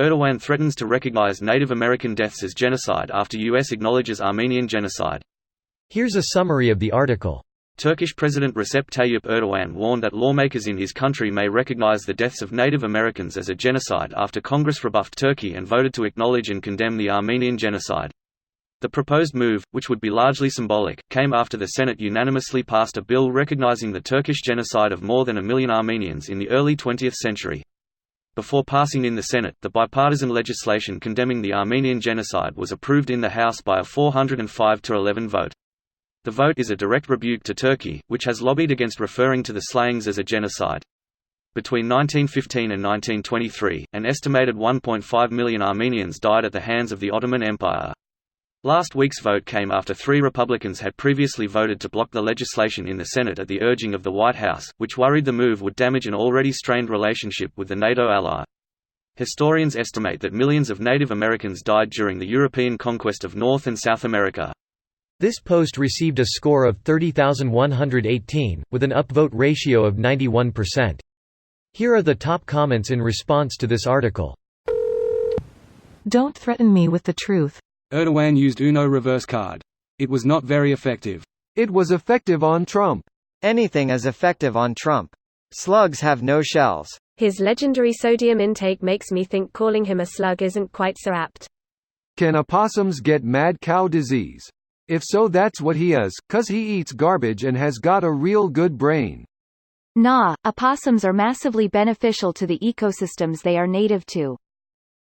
Erdogan threatens to recognize Native American deaths as genocide after US acknowledges Armenian genocide. Here's a summary of the article. Turkish President Recep Tayyip Erdogan warned that lawmakers in his country may recognize the deaths of Native Americans as a genocide after Congress rebuffed Turkey and voted to acknowledge and condemn the Armenian genocide. The proposed move, which would be largely symbolic, came after the Senate unanimously passed a bill recognizing the Turkish genocide of more than 1 million Armenians in the early 20th century. Before passing in the Senate, the bipartisan legislation condemning the Armenian genocide was approved in the House by a 405-11 vote. The vote is a direct rebuke to Turkey, which has lobbied against referring to the slayings as a genocide. Between 1915 and 1923, an estimated 1.5 million Armenians died at the hands of the Ottoman Empire. Last week's vote came after 3 Republicans had previously voted to block the legislation in the Senate at the urging of the White House, which worried the move would damage an already strained relationship with the NATO ally. Historians estimate that millions of Native Americans died during the European conquest of North and South America. This post received a score of 30,118, with an upvote ratio of 91%. Here are the top comments in response to this article. Don't threaten me with the truth. Erdogan used Uno reverse card. It was not very effective. It was effective on Trump. Anything is effective on Trump. Slugs have no shells. His legendary sodium intake makes me think calling him a slug isn't quite so apt. Can opossums get mad cow disease? If so, that's what he is, 'cause he eats garbage and has got a real good brain. Nah, opossums are massively beneficial to the ecosystems they are native to.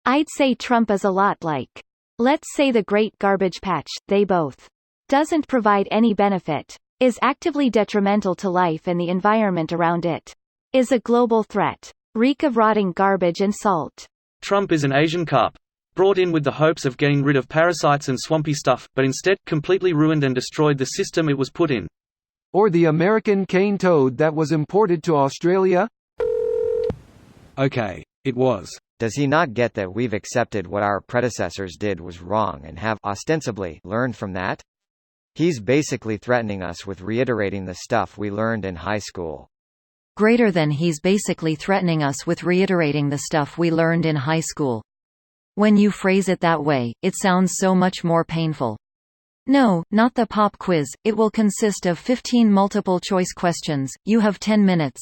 I'd say Trump is a lot like, let's say, the Great Garbage Patch. They both doesn't provide any benefit, is actively detrimental to life and the environment around it, is a global threat, reek of rotting garbage and salt. Trump is an Asian carp, brought in with the hopes of getting rid of parasites and swampy stuff, but instead, completely ruined and destroyed the system it was put in. Or the American cane toad that was imported to Australia? Okay, it was. Does he not get that we've accepted what our predecessors did was wrong and have, ostensibly, learned from that? He's basically threatening us with reiterating the stuff we learned in high school. Greater than he's basically threatening us with reiterating the stuff we learned in high school. When you phrase it that way, it sounds so much more painful. No, not the pop quiz. It will consist of 15 multiple-choice questions. You have 10 minutes.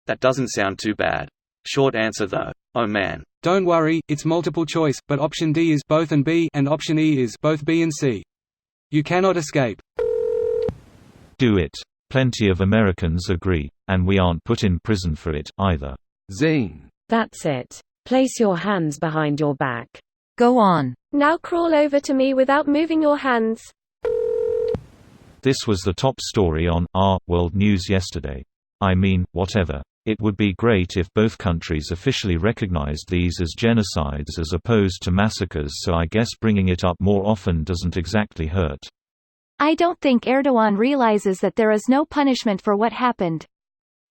That doesn't sound too bad. Short answer though. Oh man. Don't worry, it's multiple choice, but option D is both and B, and option E is both B and C. You cannot escape. Do it. Plenty of Americans agree, and we aren't put in prison for it, either. Zane. That's it. Place your hands behind your back. Go on. Now crawl over to me without moving your hands. This was the top story on our World News yesterday. I mean, whatever. It would be great if both countries officially recognized these as genocides as opposed to massacres, so I guess bringing it up more often doesn't exactly hurt. I don't think Erdogan realizes that there is no punishment for what happened.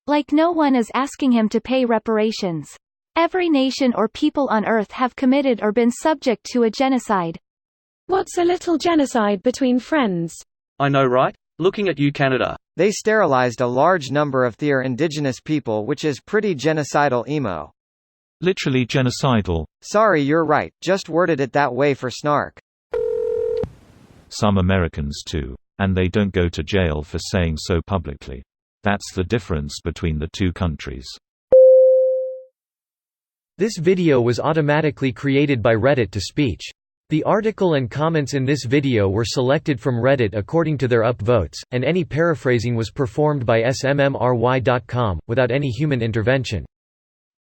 Like, no one is asking him to pay reparations. Every nation or people on Earth have committed or been subject to a genocide. What's a little genocide between friends? I know, right? Looking at you, Canada. They sterilized a large number of their indigenous people, which is pretty genocidal, emo. Literally genocidal. Sorry, you're right, just worded it that way for snark. Some Americans too. And they don't go to jail for saying so publicly. That's the difference between the two countries. This video was automatically created by Reddit to speech. The article and comments in this video were selected from Reddit according to their upvotes, and any paraphrasing was performed by smmry.com, without any human intervention.